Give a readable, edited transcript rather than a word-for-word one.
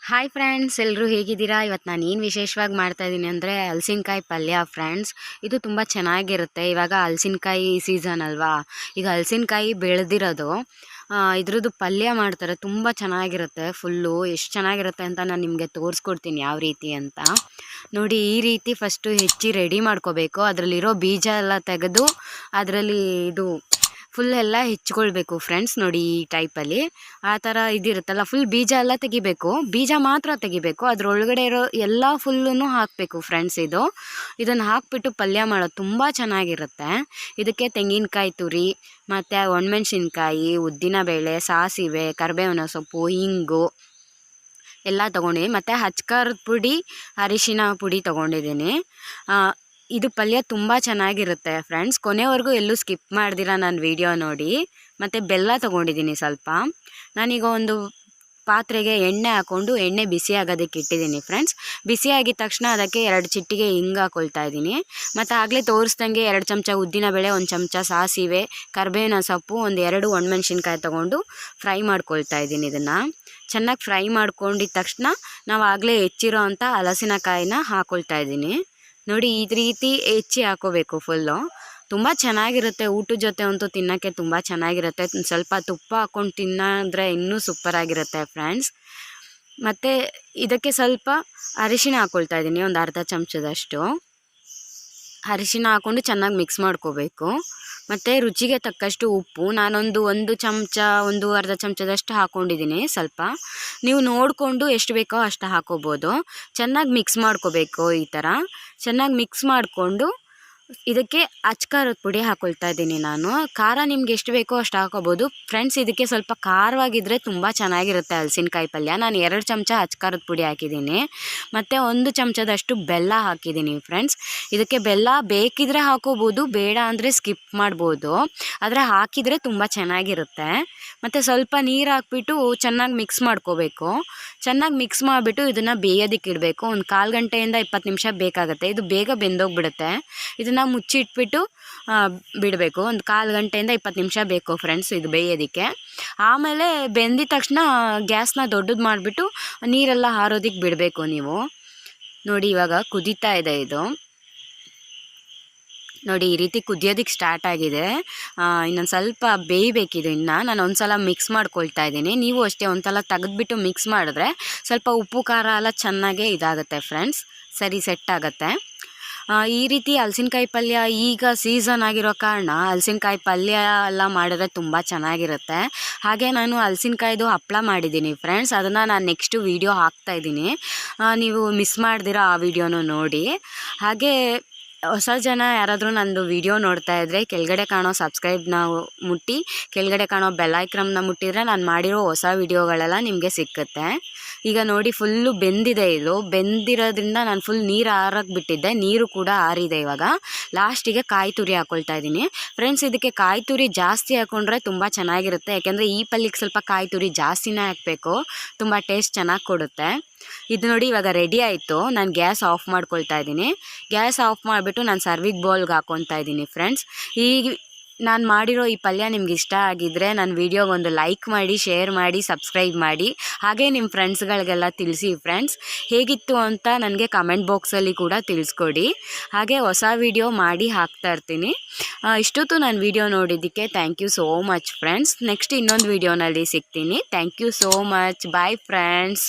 Hi friends, ಎಲ್ಲರೂ ಹೇಗಿದ್ದೀರಾ? ಇವತ್ತು ನಾನು ಏನು ವಿಶೇಷವಾಗಿ ಮಾಡ್ತಾಯಿದ್ದೀನಿ ಅಂದರೆ ಹಲಸಿನಕಾಯಿ ಪಲ್ಯ ಫ್ರೆಂಡ್ಸ್. ಇದು ತುಂಬ ಚೆನ್ನಾಗಿರುತ್ತೆ. ಇವಾಗ ಹಲಸಿನಕಾಯಿ ಸೀಸನ್ ಅಲ್ವಾ. ಈಗ ಹಲಸಿನಕಾಯಿ ಬೆಳೆದಿರೋದು ಇದ್ರದ್ದು ಪಲ್ಯ ಮಾಡ್ತಾರೆ. ತುಂಬ ಚೆನ್ನಾಗಿರುತ್ತೆ. ಫುಲ್ಲು ಎಷ್ಟು ಚೆನ್ನಾಗಿರುತ್ತೆ ಅಂತ ನಾನು ನಿಮಗೆ ತೋರಿಸ್ಕೊಡ್ತೀನಿ ಯಾವ ರೀತಿ ಅಂತ. ನೋಡಿ, ಈ ರೀತಿ ಫಸ್ಟು ಹೆಚ್ಚಿ ರೆಡಿ ಮಾಡ್ಕೋಬೇಕು. ಅದರಲ್ಲಿರೋ ಬೀಜ ಎಲ್ಲ ತೆಗೆದು ಅದರಲ್ಲಿ ಇದು ಫುಲ್ ಎಲ್ಲ ಹೆಚ್ಕೊಳ್ಬೇಕು ಫ್ರೆಂಡ್ಸ್. ನೋಡಿ, ಈ ಟೈಪಲ್ಲಿ ಆ ಥರ ಇದಿರುತ್ತಲ್ಲ, ಫುಲ್ ಬೀಜ ಎಲ್ಲ ತೆಗಿಬೇಕು. ಬೀಜ ಮಾತ್ರ ತೆಗಿಬೇಕು, ಅದರೊಳಗಡೆ ಇರೋ ಎಲ್ಲ ಫುಲ್ಲೂ ಹಾಕಬೇಕು ಫ್ರೆಂಡ್ಸ್. ಇದನ್ನು ಹಾಕಿಬಿಟ್ಟು ಪಲ್ಯ ಮಾಡೋದು ತುಂಬ ಚೆನ್ನಾಗಿರುತ್ತೆ. ಇದಕ್ಕೆ ತೆಂಗಿನಕಾಯಿ ತುರಿ ಮತ್ತು ಒಣಮೆಣ್ಸಿನ್ಕಾಯಿ, ಉದ್ದಿನಬೇಳೆ, ಸಾಸಿವೆ, ಕರಿಬೇವಿನ ಸೊಪ್ಪು, ಹಿಂಗು ಎಲ್ಲ ತೊಗೊಂಡಿದ್ದೀನಿ. ಮತ್ತು ಹಚ್ಕಾರದ ಪುಡಿ, ಅರಿಶಿನ ಪುಡಿ ತೊಗೊಂಡಿದ್ದೀನಿ. ಇದು ಪಲ್ಯ ತುಂಬ ಚೆನ್ನಾಗಿರುತ್ತೆ ಫ್ರೆಂಡ್ಸ್. ಕೊನೆವರೆಗೂ ಎಲ್ಲೂ ಸ್ಕಿಪ್ ಮಾಡ್ದಿರ ನಾನು ವಿಡಿಯೋ ನೋಡಿ. ಮತ್ತು ಬೆಲ್ಲ ತೊಗೊಂಡಿದ್ದೀನಿ ಸ್ವಲ್ಪ. ನಾನೀಗ ಒಂದು ಪಾತ್ರೆಗೆ ಎಣ್ಣೆ ಹಾಕ್ಕೊಂಡು ಎಣ್ಣೆ ಬಿಸಿ ಆಗೋದಕ್ಕೆ ಇಟ್ಟಿದ್ದೀನಿ ಫ್ರೆಂಡ್ಸ್. ಬಿಸಿ ಆಗಿದ ತಕ್ಷಣ ಅದಕ್ಕೆ 2 ಚಿಟಿಕೆ ಹಿಂಗೆ ಹಾಕ್ಕೊಳ್ತಾ ಇದ್ದೀನಿ. ಮತ್ತು ಆಗಲೇ ತೋರಿಸ್ದಂಗೆ 2 ಚಮಚ ಉದ್ದಿನಬೇಳೆ, 1 ಚಮಚ ಸಾಸಿವೆ, ಕರಿಬೇವಿನ ಸೊಪ್ಪು, 2 ಒಣಮೆಣ್ಸಿನ್ಕಾಯಿ ತೊಗೊಂಡು ಫ್ರೈ ಮಾಡ್ಕೊಳ್ತಾ ಇದ್ದೀನಿ. ಇದನ್ನು ಚೆನ್ನಾಗಿ ಫ್ರೈ ಮಾಡ್ಕೊಂಡಿದ್ದ ತಕ್ಷಣ ನಾವು ಆಗಲೇ ಹೆಚ್ಚಿರೋ ಅಂಥ ಹಲಸಿನಕಾಯಿನ ಹಾಕ್ಕೊಳ್ತಾ ಇದ್ದೀನಿ. ನೋಡಿ, ಈ ರೀತಿ ಹೆಚ್ಚಿ ಹಾಕೋಬೇಕು ಫುಲ್ಲು. ತುಂಬ ಚೆನ್ನಾಗಿರುತ್ತೆ. ಊಟದ ಜೊತೆ ಅಂತೂ ತಿನ್ನೋಕ್ಕೆ ತುಂಬ ಚೆನ್ನಾಗಿರುತ್ತೆ. ಸ್ವಲ್ಪ ತುಪ್ಪ ಹಾಕ್ಕೊಂಡು ತಿನ್ನೋದ್ರೆ ಇನ್ನೂ ಸೂಪರಾಗಿರುತ್ತೆ ಫ್ರೆಂಡ್ಸ್. ಮತ್ತು ಇದಕ್ಕೆ ಸ್ವಲ್ಪ ಅರಿಶಿನ ಹಾಕ್ಕೊಳ್ತಾ ಇದ್ದೀನಿ, ಒಂದು ಅರ್ಧ ಚಮಚದಷ್ಟು ಅರಿಶಿನ ಹಾಕ್ಕೊಂಡು ಚೆನ್ನಾಗಿ ಮಿಕ್ಸ್ ಮಾಡ್ಕೋಬೇಕು. ಮತ್ತು ರುಚಿಗೆ ತಕ್ಕಷ್ಟು ಉಪ್ಪು ನಾನೊಂದು ಚಮಚ, ಅರ್ಧ ಚಮಚದಷ್ಟು ಹಾಕ್ಕೊಂಡಿದ್ದೀನಿ. ಸ್ವಲ್ಪ ನೀವು ನೋಡಿಕೊಂಡು ಎಷ್ಟು ಬೇಕೋ ಅಷ್ಟು ಹಾಕೋಬೋದು. ಚೆನ್ನಾಗಿ ಮಿಕ್ಸ್ ಮಾಡ್ಕೋಬೇಕು. ಈ ಥರ ಚೆನ್ನಾಗಿ ಮಿಕ್ಸ್ ಮಾಡಿಕೊಂಡು ಇದಕ್ಕೆ ಅಚ್ಕಾರದ ಪುಡಿ ಹಾಕ್ಕೊಳ್ತಾ ಇದ್ದೀನಿ ನಾನು. ಖಾರ ನಿಮ್ಗೆ ಎಷ್ಟು ಬೇಕೋ ಅಷ್ಟು ಹಾಕೋಬೋದು ಫ್ರೆಂಡ್ಸ್. ಇದಕ್ಕೆ ಸ್ವಲ್ಪ ಖಾರವಾಗಿದ್ದರೆ ತುಂಬ ಚೆನ್ನಾಗಿರುತ್ತೆ ಹಲಸಿನಕಾಯಿ ಪಲ್ಯ. ನಾನು 2 ಚಮಚ ಅಚ್ಕಾರದ ಪುಡಿ ಹಾಕಿದ್ದೀನಿ. ಮತ್ತು 1 ಚಮಚದಷ್ಟು ಬೆಲ್ಲ ಹಾಕಿದ್ದೀನಿ ಫ್ರೆಂಡ್ಸ್. ಇದಕ್ಕೆ ಬೆಲ್ಲ ಬೇಕಿದ್ರೆ ಹಾಕೋಬೋದು, ಬೇಡ ಅಂದರೆ ಸ್ಕಿಪ್ ಮಾಡ್ಬೋದು. ಆದರೆ ಹಾಕಿದರೆ ತುಂಬ ಚೆನ್ನಾಗಿರುತ್ತೆ. ಮತ್ತು ಸ್ವಲ್ಪ ನೀರು ಹಾಕ್ಬಿಟ್ಟು ಚೆನ್ನಾಗಿ ಮಿಕ್ಸ್ ಮಾಡ್ಕೋಬೇಕು. ಚೆನ್ನಾಗಿ ಮಿಕ್ಸ್ ಮಾಡಿಬಿಟ್ಟು ಇದನ್ನು ಬೇಯೋದಕ್ಕೆ ಇಡಬೇಕು. ಒಂದು 1/4 ಗಂಟೆಯಿಂದ 20 ನಿಮಿಷ ಬೇಕಾಗುತ್ತೆ. ಇದು ಬೇಗ ಬೆಂದೋಗ್ಬಿಡುತ್ತೆ. ಇದನ್ನು ಮುಚ್ಚಿಟ್ಬಿಟ್ಟು ಬಿಡಬೇಕು. ಒಂದು 1/4 ಗಂಟೆಯಿಂದ 20 ನಿಮಿಷ ಬೇಕು ಫ್ರೆಂಡ್ಸ್ ಇದು ಬೇಯೋದಕ್ಕೆ. ಆಮೇಲೆ ಬೆಂದಿದ ತಕ್ಷಣ ಗ್ಯಾಸ್ನ ದೊಡ್ಡದು ಮಾಡಿಬಿಟ್ಟು ನೀರೆಲ್ಲ ಹಾರೋದಕ್ಕೆ ಬಿಡಬೇಕು ನೀವು. ನೋಡಿ, ಇವಾಗ ಕುದೀತಾ ಇದೆ ಇದು. ನೋಡಿ, ಈ ರೀತಿ ಕುದಿಯೋದಕ್ಕೆ ಸ್ಟಾರ್ಟ್ ಆಗಿದೆ. ಇನ್ನೊಂದು ಸ್ವಲ್ಪ ಬೇಯಬೇಕಿದು. ನಾನು ಒಂದು ಸಲ ಮಿಕ್ಸ್ ಮಾಡ್ಕೊಳ್ತಾ ಇದ್ದೀನಿ. ನೀವು ಅಷ್ಟೇ ಒಂದು ಸಲ ತೆಗೆದ್ಬಿಟ್ಟು ಮಿಕ್ಸ್ ಮಾಡಿದ್ರೆ ಸ್ವಲ್ಪ ಉಪ್ಪು ಖಾರ ಎಲ್ಲ ಚೆನ್ನಾಗೇ ಇದಾಗುತ್ತೆ ಫ್ರೆಂಡ್ಸ್, ಸರಿ ಸೆಟ್ ಆಗುತ್ತೆ. ಈ ರೀತಿ ಹಲಸಿನಕಾಯಿ ಪಲ್ಯ ಈಗ ಸೀಸನ್ ಆಗಿರೋ ಕಾರಣ ಹಲಸಿನಕಾಯಿ ಪಲ್ಯ ಎಲ್ಲ ಮಾಡಿದ್ರೆ ತುಂಬ ಚೆನ್ನಾಗಿರುತ್ತೆ. ಹಾಗೆ ನಾನು ಹಲಸಿನಕಾಯ್ದು ಹಪ್ಪಳ ಮಾಡಿದ್ದೀನಿ ಫ್ರೆಂಡ್ಸ್. ಅದನ್ನು ನಾನು ನೆಕ್ಸ್ಟು ವೀಡಿಯೋ ಹಾಕ್ತಾಯಿದ್ದೀನಿ. ನೀವು ಮಿಸ್ ಮಾಡ್ದಿರ ಆ ವಿಡಿಯೋನೂ ನೋಡಿ. ಹಾಗೆ ಹೊಸ ಜನ ಯಾರಾದರೂ ನಂದು ವಿಡಿಯೋ ನೋಡ್ತಾ ಇದ್ದರೆ ಕೆಳಗಡೆ ಕಾಣೋ ಸಬ್ಸ್ಕ್ರೈಬ್ನ ಮುಟ್ಟಿ, ಕೆಳಗಡೆ ಕಾಣೋ ಬೆಲ್ ಐಕಾನ್ನ ಮುಟ್ಟಿದರೆ ನಾನು ಮಾಡಿರೋ ಹೊಸ ವಿಡಿಯೋಗಳೆಲ್ಲ ನಿಮಗೆ ಸಿಕ್ಕುತ್ತೆ. ಈಗ ನೋಡಿ, ಫುಲ್ಲು ಬೆಂದಿದೆ. ಇದು ಬೆಂದಿರೋದ್ರಿಂದ ನಾನು ಫುಲ್ ನೀರು ಆರೋಕ್ಕೆ ಬಿಟ್ಟಿದ್ದೆ. ನೀರು ಕೂಡ ಆರಿದೆ. ಇವಾಗ ಲಾಸ್ಟಿಗೆ ಕಾಯಿ ತುರಿ ಹಾಕ್ಕೊಳ್ತಾ ಇದ್ದೀನಿ ಫ್ರೆಂಡ್ಸ್. ಇದಕ್ಕೆ ಕಾಯಿ ತುರಿ ಜಾಸ್ತಿ ಹಾಕ್ಕೊಂಡ್ರೆ ತುಂಬ ಚೆನ್ನಾಗಿರುತ್ತೆ. ಯಾಕೆಂದರೆ ಈ ಪಲ್ಯಕ್ಕೆ ಸ್ವಲ್ಪ ಕಾಯಿ ತುರಿ ಜಾಸ್ತಿನೇ ಹಾಕಬೇಕು, ತುಂಬ ಟೇಸ್ಟ್ ಚೆನ್ನಾಗಿ ಕೊಡುತ್ತೆ. ಇದು ನೋಡಿ, ಇವಾಗ ರೆಡಿ ಆಯಿತು. ನಾನು ಗ್ಯಾಸ್ ಆಫ್ ಮಾಡ್ಕೊಳ್ತಾ ಇದ್ದೀನಿ. ಗ್ಯಾಸ್ ಆಫ್ ಮಾಡಿಬಿಟ್ಟು ನಾನು ಸರ್ವಿಂಗ್ ಬೌಲ್ಗೆ ಹಾಕ್ಕೊತಾ ಇದ್ದೀನಿ ಫ್ರೆಂಡ್ಸ್. ಈಗ ನಾನು ಮಾಡಿರೋ ಈ ಪಲ್ಯ ನಿಮ್ಗೆ ಇಷ್ಟ ಆಗಿದ್ದರೆ ನನ್ನ ವಿಡಿಯೋಗೊಂದು ಲೈಕ್ ಮಾಡಿ, ಶೇರ್ ಮಾಡಿ, ಸಬ್ಸ್ಕ್ರೈಬ್ ಮಾಡಿ. ಹಾಗೆ ನಿಮ್ಮ ಫ್ರೆಂಡ್ಸ್ಗಳಿಗೆಲ್ಲ ತಿಳಿಸಿ ಫ್ರೆಂಡ್ಸ್. ಹೇಗಿತ್ತು ಅಂತ ನನಗೆ ಕಮೆಂಟ್ ಬಾಕ್ಸಲ್ಲಿ ಕೂಡ ತಿಳಿಸ್ಕೊಡಿ. ಹಾಗೆ ಹೊಸ ವಿಡಿಯೋ ಮಾಡಿ ಹಾಕ್ತಾ ಇರ್ತೀನಿ. ಇಷ್ಟೊತ್ತು ನಾನು ವಿಡಿಯೋ ನೋಡಿದ್ದಕ್ಕೆ thank you so much friends. Next ಇನ್ನೊಂದು ವಿಡಿಯೋನಲ್ಲಿ ಸಿಗ್ತೀನಿ. Thank you so much. Bye friends.